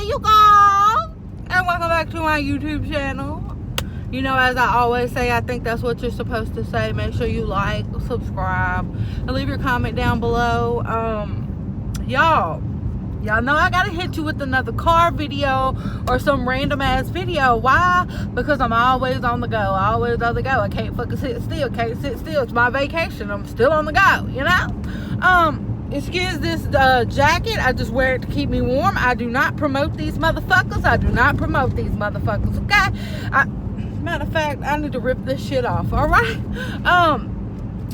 Hey you guys, and welcome back to my YouTube channel. You know, as I always say, I think that's what you're supposed to say. Make sure you like, subscribe, and leave your comment down below. Y'all know I gotta hit you with another car video or some random ass video. Why? Because I'm always on the go. I can't fucking sit still. It's my vacation. I'm still on the go, you know? Excuse this jacket. I just wear it to keep me warm. I do not promote these motherfuckers. Okay? Matter of fact, I need to rip this shit off. All right?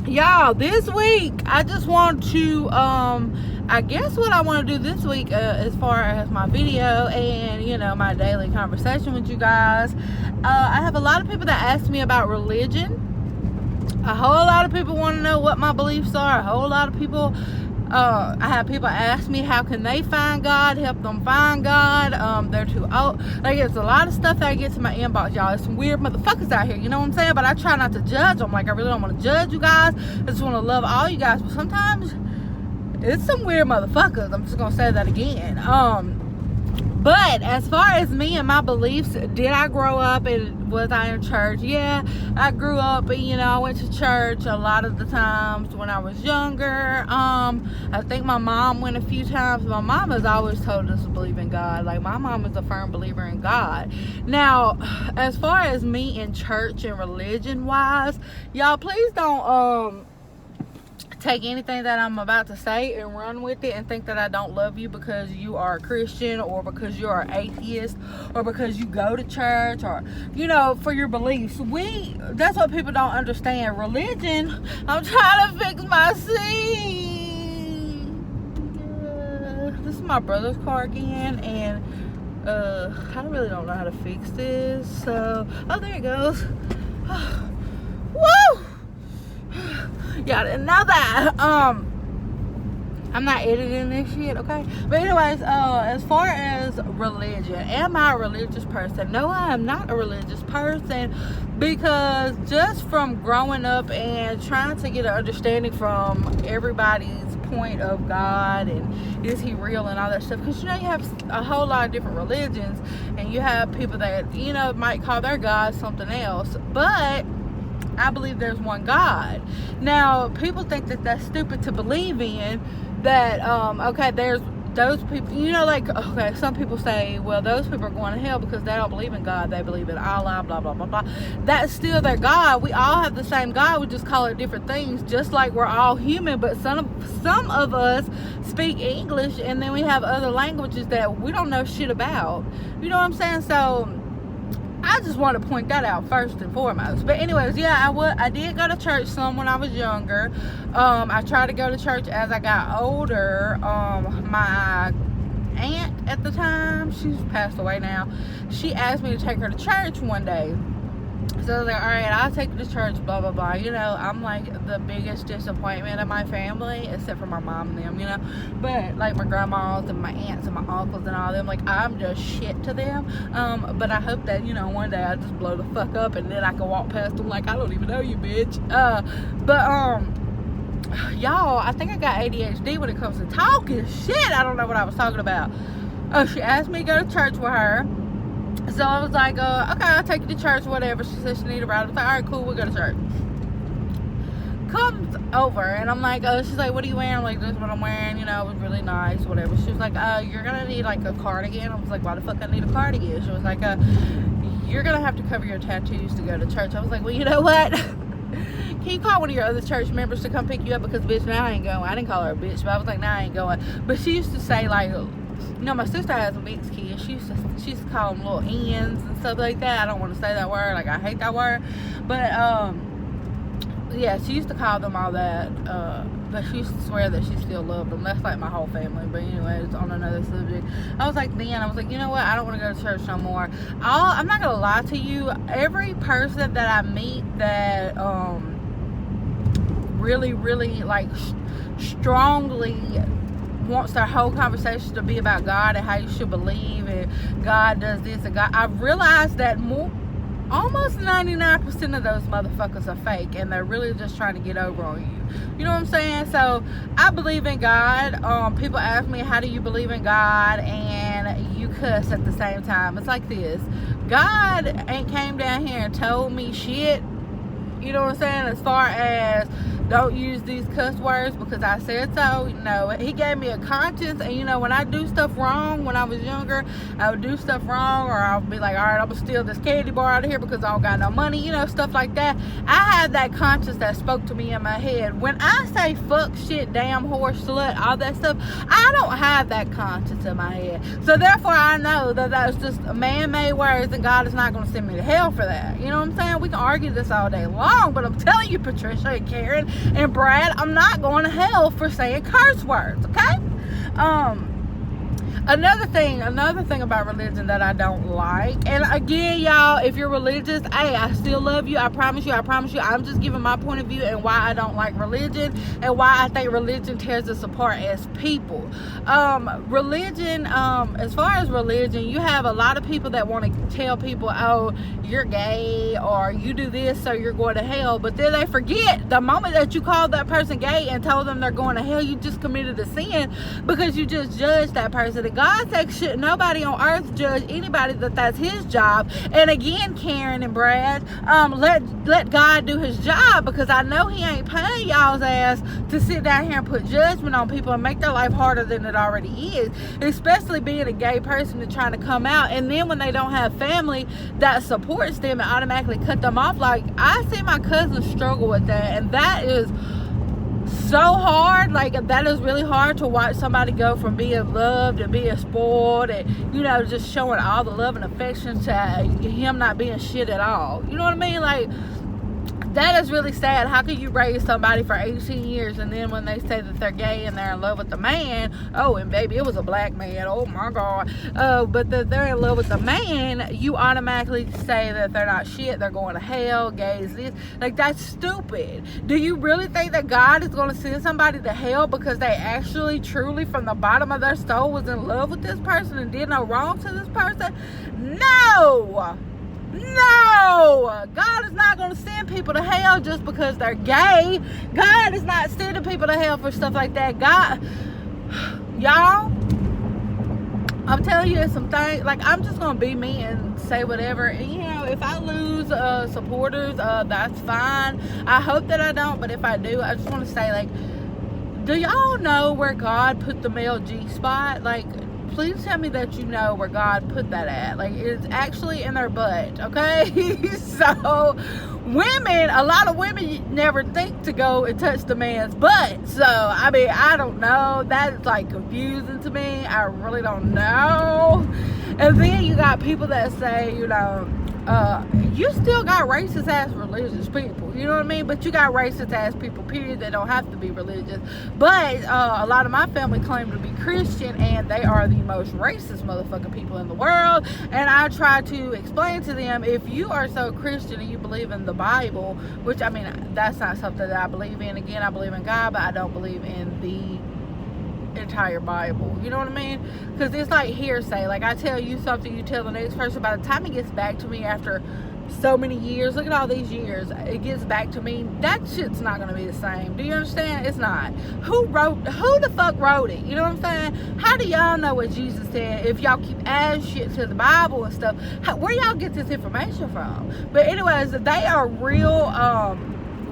Y'all, this week I just want to I guess what I want to do this week as far as my video and, you know, my daily conversation with you guys, I have a lot of people that ask me about religion. A whole lot of people want to know what my beliefs are. A whole lot of people, I have people ask me how can they find God, help them find God. They're too old. Like, it's a lot of stuff that gets in my inbox, y'all. It's some weird motherfuckers out here, you know what I'm saying? But I try not to judge them. Like, I really don't want to judge you guys. I just want to love all you guys. But sometimes it's some weird motherfuckers. I'm just gonna say that again. But as far as me and my beliefs, did I grow up and was I in church? Yeah, I grew up and, you know, I went to church a lot of the times when I was younger. I think my mom went a few times. My mom has always told us to believe in God. Like, my mom is a firm believer in God. Now, as far as me in church and religion wise, y'all please don't take anything that I'm about to say and run with it and think that I don't love you because you are a Christian or because you're an atheist or because you go to church or, you know, for your beliefs. That's what people don't understand. Religion, I'm trying to fix my seat. This is my brother's car again, and I really don't know how to fix this. So, oh, there it goes. Woo! Y'all didn't know that. I'm not editing this shit, okay? But anyways, as far as religion, am I a religious person? No, I am not a religious person, because just from growing up and trying to get an understanding from everybody's point of God and is he real and all that stuff, because, you know, you have a whole lot of different religions and you have people that, you know, might call their God something else, but I believe there's one God. Now, people think that that's stupid to believe in, that, okay, there's those people, you know, like, okay, some people say, well, those people are going to hell because they don't believe in God, they believe in Allah, blah, blah, blah, blah. That's still their God. We all have the same God, we just call it different things, just like we're all human, but some of us speak English, and then we have other languages that we don't know shit about. You know what I'm saying? So I just want to point that out first and foremost. But anyways, yeah, I did go to church some when I was younger. I tried to go to church as I got older. My aunt at the time, she's passed away now, she asked me to take her to church one day. So I was like, all right, I'll take you to church, blah, blah, blah. You know, I'm like the biggest disappointment of my family, except for my mom and them, you know. But like my grandmas and my aunts and my uncles and all them, like, I'm just shit to them. But I hope that, you know, one day I just blow the fuck up and then I can walk past them like, I don't even know you, bitch. Y'all, I think I got ADHD when it comes to talking shit. I don't know what I was talking about. Oh, she asked me to go to church with her. So I was like, okay, I'll take you to church, whatever. She said she needed a ride. I was like, all right, cool, we'll go to church. Comes over, and I'm like, she's like, what are you wearing? I'm like, this is what I'm wearing, you know, it was really nice, whatever. She was like, you're gonna need like a cardigan. I was like, why the fuck I need a cardigan? She was like, you're gonna have to cover your tattoos to go to church. I was like, well, you know what? Can you call one of your other church members to come pick you up? Because, bitch, now I ain't going. I didn't call her a bitch, but I was like, nah, I ain't going. But she used to say, like, you know, my sister has a mixed kid. She used to call them little ends and stuff like that. I don't want to say that word. Like, I hate that word. But, yeah, she used to call them all that. But she used to swear that she still loved them. That's like my whole family. But anyways, on another subject. I was like, you know what? I don't want to go to church no more. I'm not going to lie to you. Every person that I meet that really, really, like, strongly wants their whole conversation to be about God and how you should believe and God does this and God, I've realized that almost 99% of those motherfuckers are fake, and they're really just trying to get over on you. You know what I'm saying? So I believe in God. People ask me, how do you believe in God? And you cuss at the same time. It's like this: God ain't came down here and told me shit. You know what I'm saying? As far as don't use these cuss words because I said so. No, he gave me a conscience, and when I do stuff wrong when I was younger, I would do stuff wrong, or I would be like, all right, I'm gonna steal this candy bar out of here because I don't got no money, stuff like that. I had that conscience that spoke to me in my head. When I say fuck, shit, damn, whore, slut, all that stuff, I don't have that conscience in my head. So therefore, I know that that's just man-made words, and God is not gonna send me to hell for that. You know what I'm saying? We can argue this all day long, but I'm telling you, Patricia and Karen and Brad, I'm not going to hell for saying curse words, okay? Another thing about religion that I don't like, and again, y'all, if you're religious, hey, I still love you. I promise you. I'm just giving my point of view and why I don't like religion and why I think religion tears us apart as people. Religion, as far as religion, you have a lot of people that want to tell people, oh, you're gay, or you do this, so you're going to hell. But then they forget the moment that you called that person gay and told them they're going to hell, you just committed a sin because you just judged that person. And God said, should nobody on earth judge anybody that's his job. And again, Karen and Brad, let God do his job, because I know he ain't paying y'all's ass to sit down here and put judgment on people and make their life harder than it already is, especially being a gay person and trying to come out, and then when they don't have family that supports them and automatically cut them off. Like, I see my cousins struggle with that, and that is so hard. Like, that is really hard to watch somebody go from being loved and being spoiled and just showing all the love and affection to him not being shit at all. You know what I mean? Like, that is really sad. How can you raise somebody for 18 years and then when they say that they're gay and they're in love with the man, oh, and baby, it was a black man, oh my God, but that they're in love with the man, you automatically say that they're not shit, they're going to hell, gay is this. Like, that's stupid. Do you really think that God is going to send somebody to hell because they actually, truly, from the bottom of their soul was in love with this person and did no wrong to this person? No! God is not going to send people to hell just because they're gay. God is not sending people to hell for stuff like that. God, y'all, I'm telling you, there's some things, like, I'm just going to be me and say whatever. And, if I lose supporters, that's fine. I hope that I don't, but if I do, I just want to say, like, do y'all know where God put the male G-spot? Like, please tell me that you know where God put that at. Like, it's actually in their butt, okay? So, a lot of women never think to go and touch the man's butt. So, I mean, I don't know. That's, like, confusing to me. I really don't know. And then you got people that say, you still got racist ass religious people, you know what I mean? But you got racist ass people, period, that don't have to be religious. But a lot of my family claim to be Christian, and they are the most racist motherfucking people in the world. And I try to explain to them, if you are so Christian and you believe in the Bible, which, I mean, that's not something that I believe in. Again, I believe in God, but I don't believe in the entire Bible, you know what I mean? Because it's like hearsay. Like, I tell you something, you tell the next person. By the time it gets back to me after so many years, look at all these years, it gets back to me, that shit's not gonna be the same. Do you understand? It's not. Who the fuck wrote it? You know what I'm saying? How do y'all know what Jesus said if y'all keep adding shit to the Bible and stuff? Where y'all get this information from? But anyways, they are real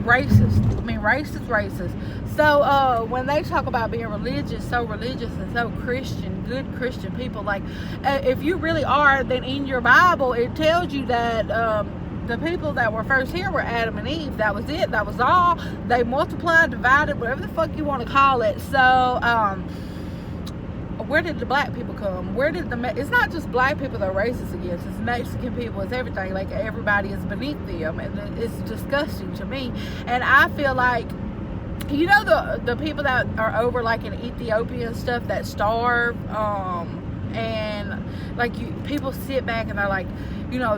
racist. I mean, racist. So when they talk about being religious and so Christian, good Christian people, like, if you really are, then in your Bible it tells you that the people that were first here were Adam and Eve. That was it. That was all. They multiplied, divided, whatever the fuck you want to call it. So where did the black people come? It's not just black people that are racist against, it's Mexican people, it's everything. Like, everybody is beneath them, and it's disgusting to me. And I feel like, the people that are over, like, in Ethiopia and stuff, that starve, and like, people sit back and they're like,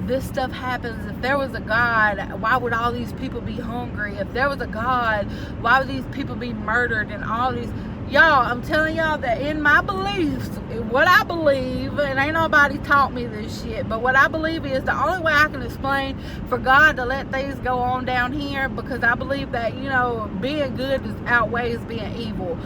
this stuff happens. If there was a God, why would all these people be hungry? If there was a God, why would these people be murdered? And all these, Y'all, I'm telling y'all that in my beliefs, what I believe, and ain't nobody taught me this shit, but what I believe is the only way I can explain for God to let things go on down here, because I believe that, you know, being good outweighs being evil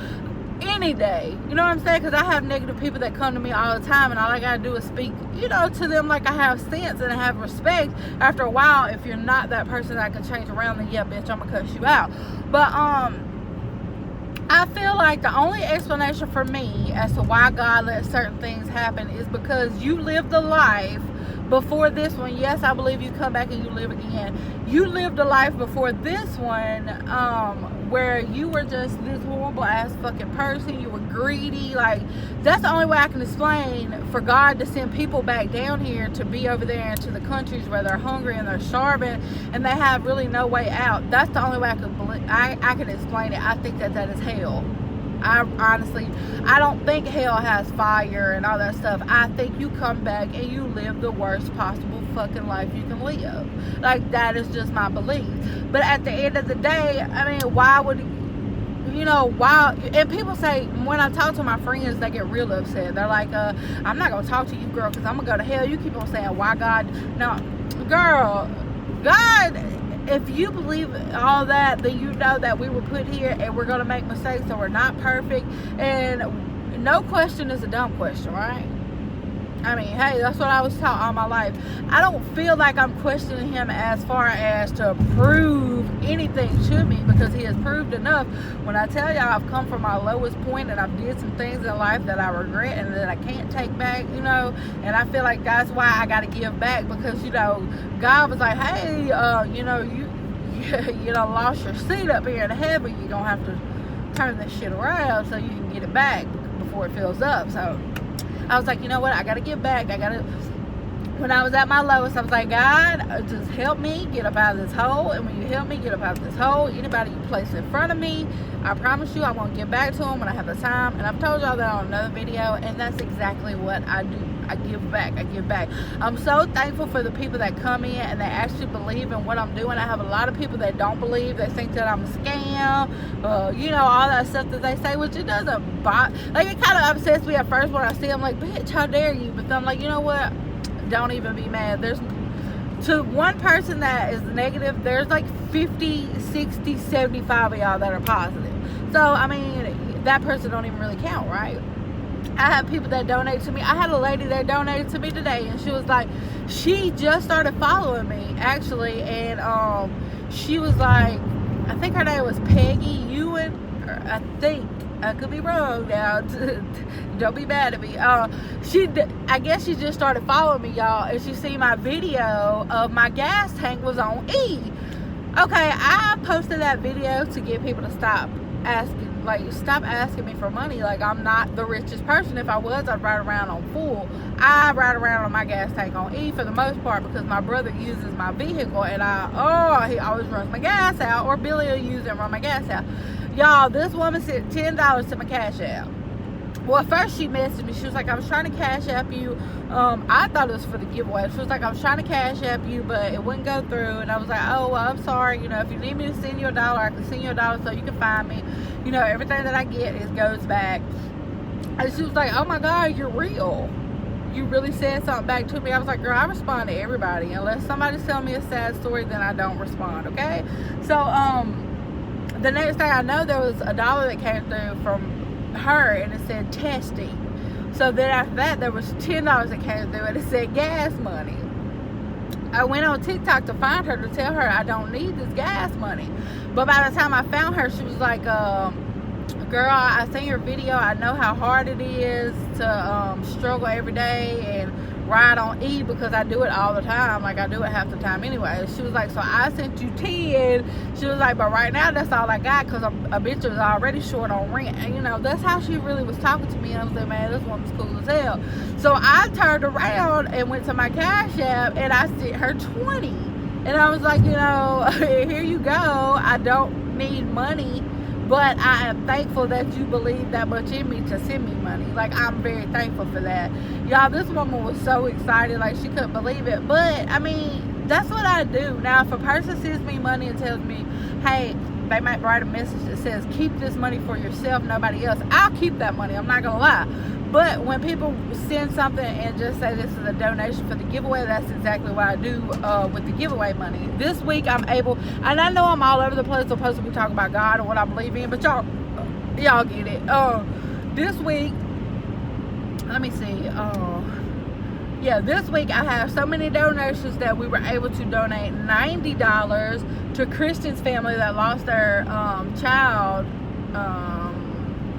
any day. You know what I'm saying? Because I have negative people that come to me all the time, and all I gotta do is speak, you know, to them like I have sense and I have respect. After a while, if you're not that person that can change around, then yeah, bitch, I'm gonna cuss you out. But I feel like the only explanation for me as to why God lets certain things happen is because you lived a life before this one. Yes, I believe you come back and you live again. You lived a life before this one where you were just this horrible ass fucking person. You were greedy. Like, that's the only way I can explain for God to send people back down here to be over there into the countries where they're hungry and they're starving and they have really no way out. That's the only way I can explain it. I think that is hell. I honestly, I don't think hell has fire and all that stuff. I think you come back and you live the worst possible fucking life you can live. Like, that is just my belief. But at the end of the day, I mean, why would, you know, why? And people say, when I talk to my friends, they get real upset. They're like, I'm not going to talk to you, girl, because I'm going to go to hell. You keep on saying, why God? No, girl, God, if you believe all that, then you know that we were put here and we're going to make mistakes, so we're not perfect. And no question is a dumb question, right? I mean, hey, that's what I was taught all my life. I don't feel like I'm questioning him as far as to prove anything to me, because he has proved enough. When I tell y'all I've come from my lowest point and I've did some things in life that I regret and that I can't take back, you know, and I feel like that's why I got to give back, because, you know, God was like, hey, you know, you done lost your seat up here in heaven. You're going to have to turn this shit around so you can get it back before it fills up. So I was like, you know what? I got to give back. When I was at my lowest, I was like, God, just help me get up out of this hole. And when you help me get up out of this hole, anybody you place in front of me, I promise you I won't give back to them when I have the time. And I've told y'all that on another video, and that's exactly what I do. I give back. I'm so thankful for the people that come in and they actually believe in what I'm doing. I have a lot of people that don't believe. They think that I'm a scam, you know, all that stuff that they say, which it doesn't bother. Like, it kind of upsets me at first when I see them, like, bitch, how dare you? But then I'm like, you know what? Don't even be mad. There's, to one person that is negative, there's like 50, 60, 75 of y'all that are positive. So, I mean, that person don't even really count, right? I have people that donate to me. I had a lady that donated to me today, and she was like, she just started following me, actually, and she was like, I think her name was Peggy Ewan, I think. I could be wrong now. Don't be mad at me. I guess she just started following me, y'all, and she seen my video of my gas tank was on E. Okay, I posted that video to get people to stop asking me for money. Like, I'm not the richest person. If I was, I'd ride around on full. I ride around on my gas tank on E for the most part, because my brother uses my vehicle, and he always runs my gas out, or Billy will use it and run my gas out. Y'all, this woman sent $10 to my Cash App. Well, first she messaged me. She was like, I was trying to Cash App you. I thought it was for the giveaway. She was like, I was trying to Cash App you, but it wouldn't go through. And I was like, oh, well, I'm sorry. You know, if you need me to send you $1, I can send you $1 so you can find me. You know, everything that I get goes back. And she was like, oh my God, you're real. You really said something back to me. I was like, girl, I respond to everybody. Unless somebody's telling me a sad story, then I don't respond, okay? So, the next thing I know, there was $1 that came through from her, and it said testing. So then after that, there was $10 that came through, and it said gas money. I went on TikTok to find her, to tell her I don't need this gas money. But by the time I found her, she was like, girl, I seen your video. I know how hard it is to struggle every day and ride on E, because I do it all the time. Like, I do it half the time anyway. She was like, so I sent you 10. She was like, but right now that's all I got, because a bitch was already short on rent. And, you know, that's how she really was talking to me. And I was like, man, this woman's cool as hell. So I turned around and went to my Cash App, and I sent her 20. And I was like, you know, here you go. I don't need money, but I am thankful that you believe that much in me to send me money. Like, I'm very thankful for that. Y'all, this woman was so excited, like, she couldn't believe it. But, I mean, that's what I do. Now, if a person sends me money and tells me, hey, they might write a message that says, keep this money for yourself, nobody else. I'll keep that money, I'm not gonna lie. But when people send something and just say this is a donation for the giveaway, that's exactly what I do with the giveaway money. This week I'm able, and I know I'm all over the place, I'm supposed to be talking about God and what I believe in, but y'all get it. This week, let me see, this week I have so many donations that we were able to donate $90 to Kristen's family that lost their child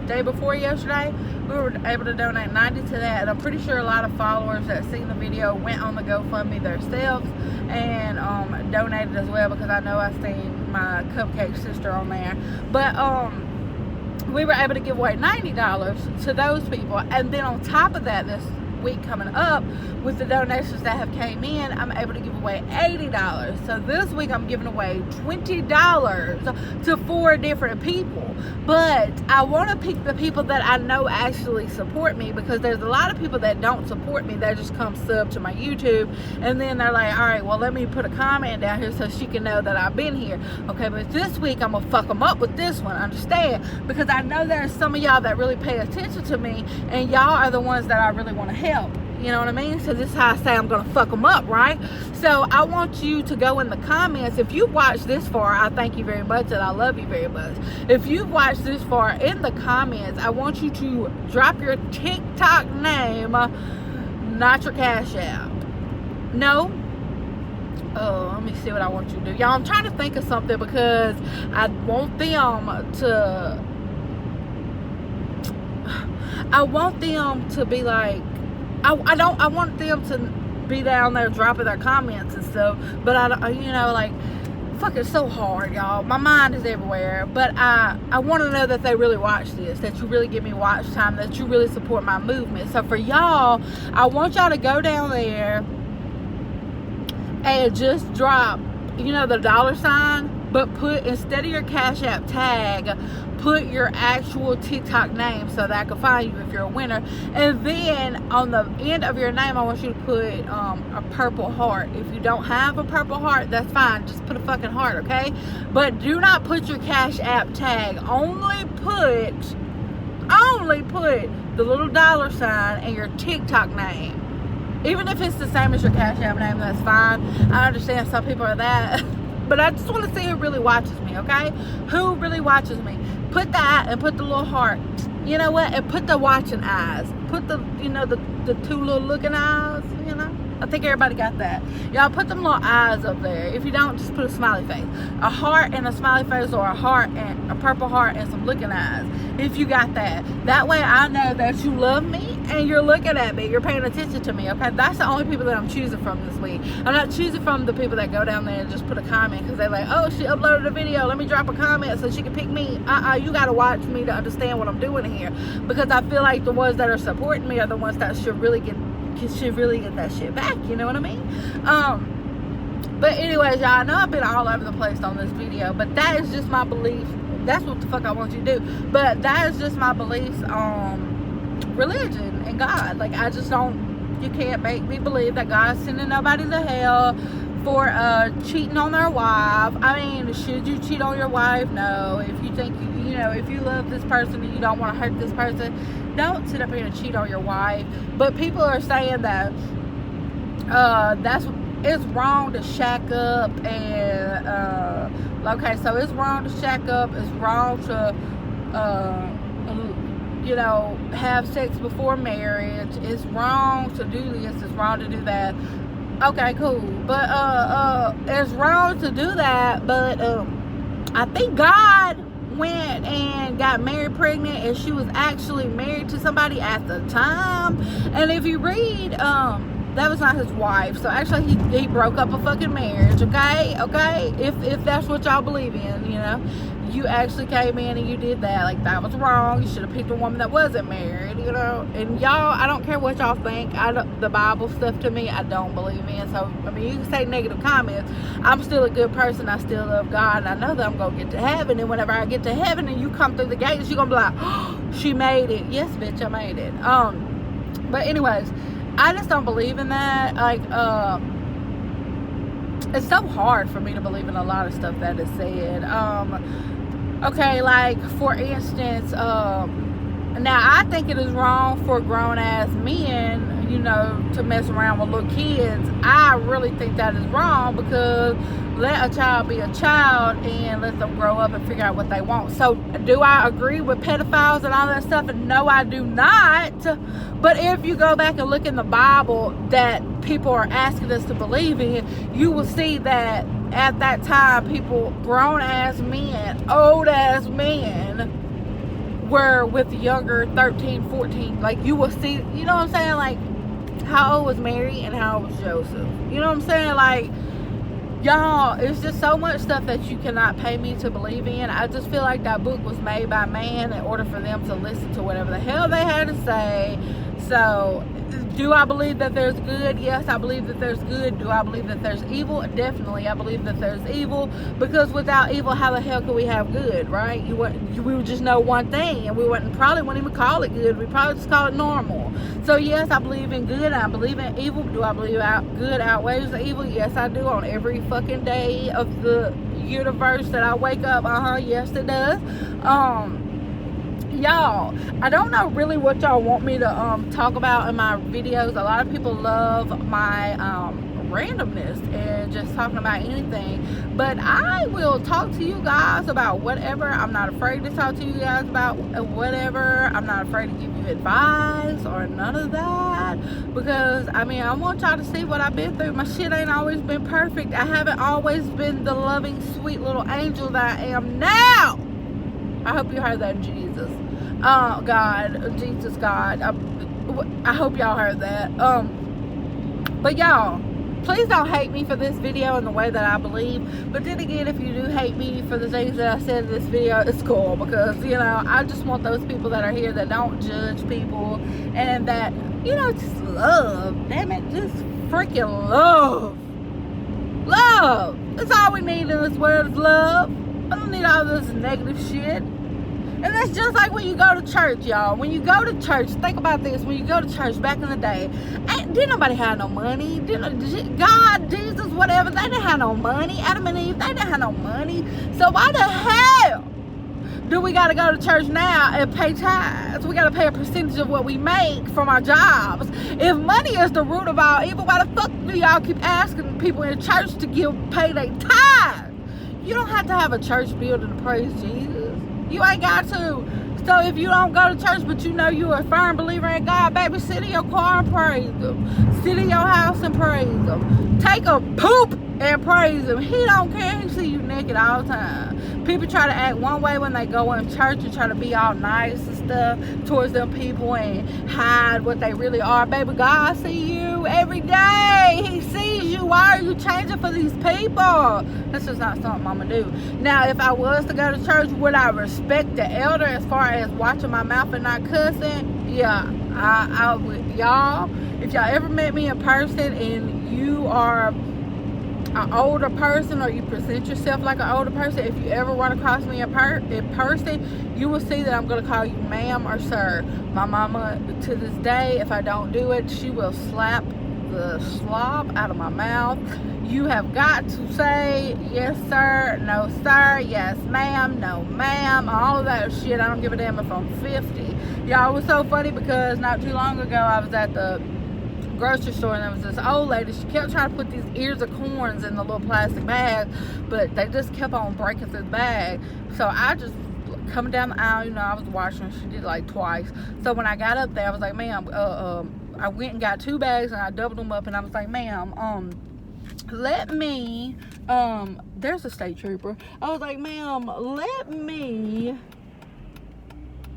day before yesterday. We were able to donate 90 to that, and I'm pretty sure a lot of followers that seen the video went on the GoFundMe themselves and donated as well, because I know I seen my cupcake sister on there. But we were able to give away $90 to those people, and then on top of that, this week coming up, with the donations that have came in, I'm able to give away $80. So this week I'm giving away $20 to 4 different people. But I want to pick the people that I know actually support me, because there's a lot of people that don't support me. They just come sub to my YouTube, and then they're like, all right, well, let me put a comment down here so she can know that I've been here. Okay, but this week I'm gonna fuck them up with this one, understand? Because I know there's some of y'all that really pay attention to me, and y'all are the ones that I really want to help. You know what I mean? So this is how I say I'm gonna fuck them up, right? So I want you to go in the comments. If you watched this far, I thank you very much, and I love you very much. If you've watched this far, in the comments, I want you to drop your TikTok name, not your Cash App. No. Oh, let me see what I want you to do. Y'all, I'm trying to think of something, because I want them to be like, I want them to be down there dropping their comments and stuff, but fuck, it's so hard, y'all. My mind is everywhere, but I want to know that they really watch this, that you really give me watch time, that you really support my movement. So for y'all, I want y'all to go down there and just drop, the $, but put, instead of your Cash App tag, put your actual TikTok name so that I can find you if you're a winner. And then on the end of your name, I want you to put a purple heart. If you don't have a purple heart, that's fine. Just put a fucking heart, okay? But do not put your Cash App tag. Only put the little $, and your TikTok name. Even if it's the same as your Cash App name, that's fine. I understand some people are that. But I just want to see who really watches me, okay? Who really watches me? Put that, and put the little heart. You know what? And put the watching eyes. Put the, the 2 little looking eyes, I think everybody got that. Y'all put them little eyes up there. If you don't, just put a smiley face. A heart and a smiley face, or a heart and a purple heart and some looking eyes. If you got that. That way I know that you love me and you're looking at me. You're paying attention to me, okay? That's the only people that I'm choosing from this week. I'm not choosing from the people that go down there and just put a comment because they're like, oh, she uploaded a video. Let me drop a comment so she can pick me. You got to watch me to understand what I'm doing here. Because I feel like the ones that are supporting me are the ones that should really get that shit back, you know what I mean? But anyways, y'all, I know I've been all over the place on this video, but that is just my belief. That's what the fuck I want you to do. But that is just my beliefs on religion and God. Like, I just don't, you can't make me believe that God's sending nobody to hell for cheating on their wife. I mean, should you cheat on your wife? No. If you think if you love this person and you don't want to hurt this person, don't sit up here and cheat on your wife. But people are saying that it's wrong to shack up, and okay, so it's wrong to shack up, it's wrong to have sex before marriage, it's wrong to do this, it's wrong to do that. Okay, cool. But it's wrong to do that, but I think God went and got Mary pregnant, and she was actually married to somebody at the time. And if you read, that was not his wife. So actually he broke up a fucking marriage, okay? If that's what y'all believe in, you actually came in and you did that. Like, that was wrong. You should have picked a woman that wasn't married, And y'all, I don't care what y'all think. The Bible stuff to me, I don't believe in. So, I mean, you can say negative comments. I'm still a good person. I still love God. And I know that I'm going to get to heaven. And whenever I get to heaven and you come through the gates, you're going to be like, oh, she made it. Yes, bitch, I made it. But anyways, I just don't believe in that. Like, it's so hard for me to believe in a lot of stuff that is said. Okay, like for instance, now I think it is wrong for grown ass men, you know, to mess around with little kids. I really think that is wrong, because let a child be a child and let them grow up and figure out what they want. So do I agree with pedophiles and all that stuff? And no, I do not. But if you go back and look in the Bible that people are asking us to believe in, you will see that at that time, people, grown ass men, old ass men, were with younger 13, 14. Like, you will see, you know what I'm saying? Like, how old was Mary and how old was Joseph? You know what I'm saying? Like, y'all, it's just so much stuff that you cannot pay me to believe in. I just feel like that book was made by man in order for them to listen to whatever the hell they had to say. So, do I believe that there's good? Yes, I believe that there's good. Do I believe that there's evil? Definitely, I believe that there's evil, because without evil, how the hell could we have good, right? We would just know one thing, and we probably wouldn't even call it good. We probably just call it normal. So yes, I believe in good, and I believe in evil. Do I believe good outweighs the evil? Yes, I do. On every fucking day of the universe that I wake up, yes, it does. Y'all, I don't know really what y'all want me to talk about in my videos. A lot of people love my randomness and just talking about anything, but I will talk to you guys about whatever. I'm not afraid to talk to you guys about whatever. I'm not afraid to give you advice or none of that, because I mean, I want y'all to see what I've been through. My shit ain't always been perfect. I haven't always been the loving, sweet little angel that I am now. I hope you heard that, Jesus. Jesus, God. I hope y'all heard that. But y'all, please don't hate me for this video and the way that I believe. But then again, if you do hate me for the things that I said in this video, it's cool, because, you know, I just want those people that are here that don't judge people and that, you know, just love. Damn it, just freaking love. Love. That's all we need in this world, is love. I don't need all this negative shit. And that's just like when you go to church, y'all. When you go to church, think about this. When you go to church back in the day, didn't nobody have no money. God, Jesus, whatever, they didn't have no money. Adam and Eve, they didn't have no money. So why the hell do we got to go to church now and pay tithes? We got to pay a percentage of what we make from our jobs. If money is the root of all evil, why the fuck do y'all keep asking people in church to pay their tithes? You don't have to have a church building to praise Jesus. You ain't got to. So if you don't go to church, but you know you're a firm believer in God, baby, sit in your car and praise Him. Sit in your house and praise Him. Take a poop and praise Him. He don't care. He see you naked all the time. People try to act one way when they go in church and try to be all nice and stuff towards them people and hide what they really are. Baby, God see you every day. He sees you. Why are you changing for these people? That's just not something I'm going to do. Now, if I was to go to church, would I respect the elder as far as watching my mouth and not cussing? Yeah, I would. Y'all, if y'all ever met me in person and you are an older person, or you present yourself like an older person, if you ever run across me in person, you will see that I'm going to call you ma'am or sir. My mama, to this day, if I don't do it, she will slap the slop out of my mouth. You have got to say yes sir, no sir, yes ma'am, no ma'am, all of that shit. I don't give a damn if I'm 50. Y'all, it was so funny because not too long ago I was at the grocery store and there was this old lady. She kept trying to put these ears of corns in the little plastic bag, but they just kept on breaking through the bag. So I just coming down the aisle, you know, I was watching. She did it like twice. So when I got up there, I was like, ma'am, I went and got 2 bags and I doubled them up, and I was like, ma'am, let me, there's a state trooper. I was like, ma'am, let me,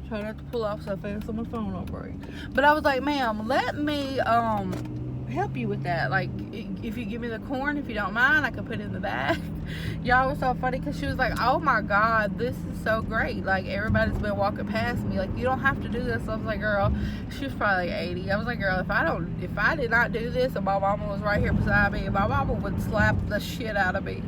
try not to pull off so fast so my phone don't break. But I was like, ma'am, let me help you with that. Like, if you give me the corn, if you don't mind, I can put it in the bag. Y'all, was so funny because she was like, oh my God, this is so great. Like, everybody's been walking past me. Like, you don't have to do this. I was like, girl, she was probably like 80. I was like, girl, if I did not do this and my mama was right here beside me, my mama would slap the shit out of me.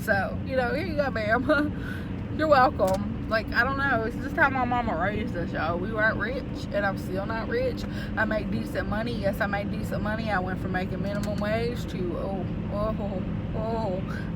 So, you know, here you go, ma'am. You're welcome. Like, I don't know. It's just how my mama raised us, y'all. We weren't rich, and I'm still not rich. I make decent money. Yes, I make decent money. I went from making minimum wage to,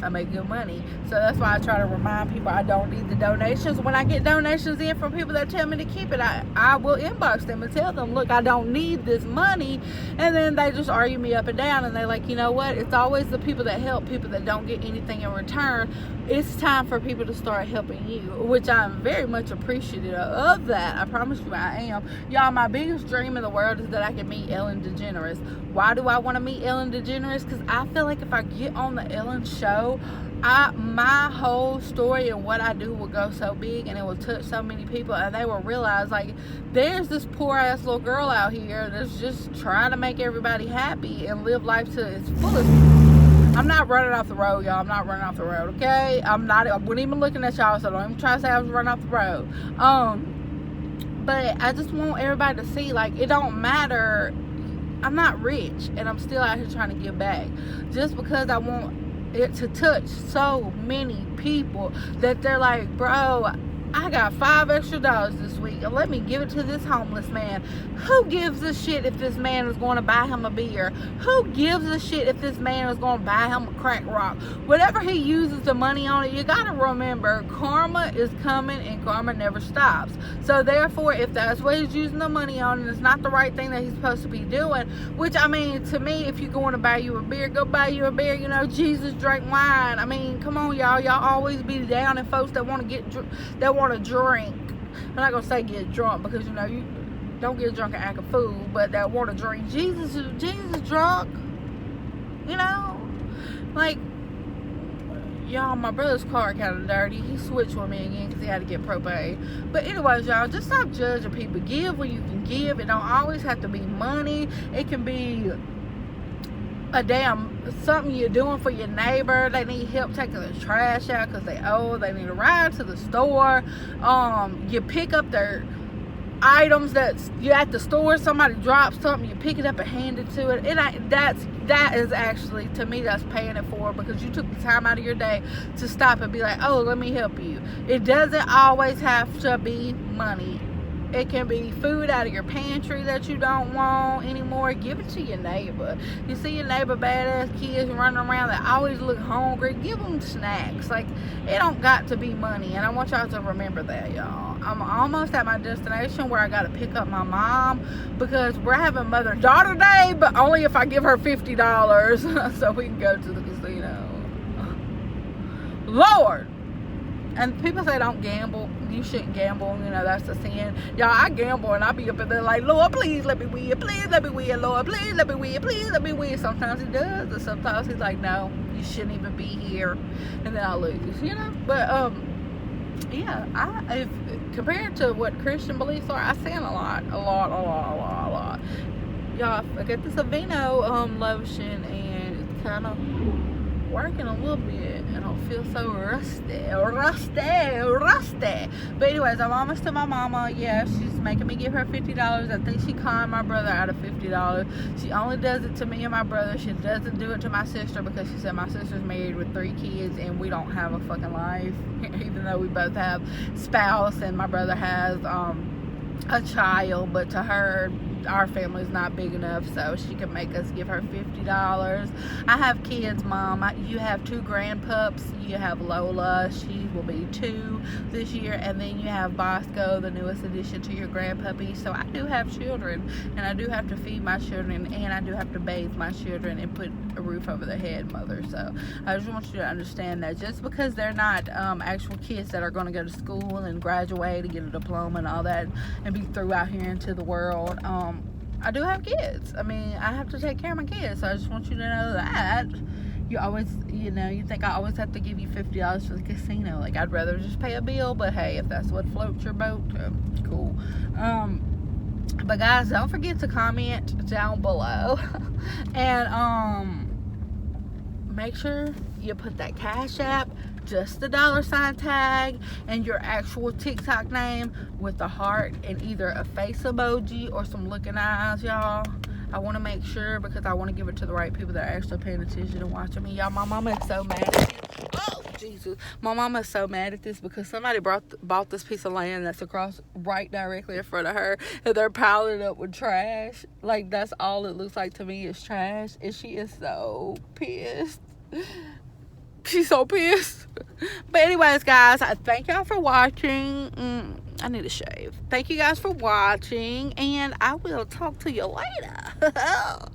I make good money. So that's why I try to remind people I don't need the donations. When I get donations in from people that tell me to keep it, I will inbox them and tell them, look, I don't need this money. And then they just argue me up and down, and they're like, you know what? It's always the people that help people that don't get anything in return. It's time for people to start helping you, which I'm very much appreciative of that. I promise you I am. Y'all, my biggest dream in the world is that I can meet Ellen DeGeneres. Why do I want to meet Ellen DeGeneres? Because I feel like if I get on the Ellen show, my whole story and what I do will go so big, and it will touch so many people, and they will realize, like, there's this poor ass little girl out here that's just trying to make everybody happy and live life to its fullest. I'm not running off the road, y'all. I'm not running off the road, okay? I wasn't even looking at y'all, so don't even try to say I was running off the road. But I just want everybody to see, like, it don't matter. I'm not rich, and I'm still out here trying to give back. Just because I want it to touch so many people that they're like, bro, I got $5 extra this week, and let me give it to this homeless man. Who gives a shit if this man is going to buy him a beer? Who gives a shit if this man is going to buy him a crack rock? Whatever he uses the money on it, you got to remember, karma is coming, and karma never stops. So therefore, if that's what he's using the money on, and it's not the right thing that he's supposed to be doing, which, I mean, to me, if you're going to buy you a beer, go buy you a beer. You know, Jesus drank wine. I mean, come on, y'all. Y'all always be down and folks that want to get to drink. I'm not gonna say get drunk, because, you know, you don't get drunk and act a fool, but that want to drink. Jesus drunk, you know. Like, y'all, my brother's car kind of dirty. He switched with me again because he had to get propane. But anyways, y'all, just stop judging people. Give when you can give. It don't always have to be money. It can be something you're doing for your neighbor. They need help taking the trash out because they need a ride to the store. You pick up their items that you at the store, somebody drops something, you pick it up and hand it to it. And that is actually, to me, that's paying it forward, because you took the time out of your day to stop and be like, oh, let me help you. It doesn't always have to be money. It can be food out of your pantry that you don't want anymore. Give it to your neighbor. You see your neighbor badass kids running around that always look hungry, give them snacks. Like, it don't got to be money. And I want y'all to remember that, y'all. I'm almost at my destination where I got to pick up my mom, because we're having mother-daughter day, but only if I give her $50 so we can go to the casino. Lord. And people say don't gamble. You shouldn't gamble. You know, that's a sin. Y'all, I gamble, and I be up in there like, Lord, please let me win. Please let me win. Lord, please let me win. Please let me win. Sometimes he does, and sometimes he's like, no, you shouldn't even be here. And then I lose, you know. But, yeah, if compared to what Christian beliefs are, I sin a lot. Y'all, I got this Aveeno lotion, and it's kind of working a little bit, and I don't feel so rusty. But anyways, I'm almost to my mama. Yeah, she's making me give her $50. I think she conned my brother out of $50. She only does it to me and my brother. She doesn't do it to my sister, because she said my sister's married with 3 kids and we don't have a fucking life, even though we both have spouse and my brother has a child. But to her, our family's not big enough, so she can make us give her $50. I have kids, Mom. You have 2 grandpups. You have Lola. She will be 2 this year, and then you have Bosco, the newest addition to your grandpuppy. So I do have children, and I do have to feed my children, and I do have to bathe my children and put a roof over their head, Mother. So I just want you to understand that just because they're not actual kids that are going to go to school and graduate and get a diploma and all that and be through out here into the world, I do have kids. I mean, I have to take care of my kids, so I just want you to know that. You always, you know, you think I always have to give you $50 for the casino. Like, I'd rather just pay a bill, but hey, if that's what floats your boat, cool. But guys, don't forget to comment down below. And make sure you put that Cash App, just the $ tag, and your actual TikTok name with the heart and either a face emoji or some looking eyes, y'all. I want to make sure, because I want to give it to the right people that are actually paying attention and watching me. Y'all, my mama is so mad at me. Oh, Jesus. My mama is so mad at this because somebody bought this piece of land that's across right directly in front of her, and they're piling it up with trash. Like, that's all it looks like to me is trash, and she is so pissed. She's so pissed. But anyways, guys, I thank y'all for watching. I need to shave. Thank you guys for watching, and I will talk to you later.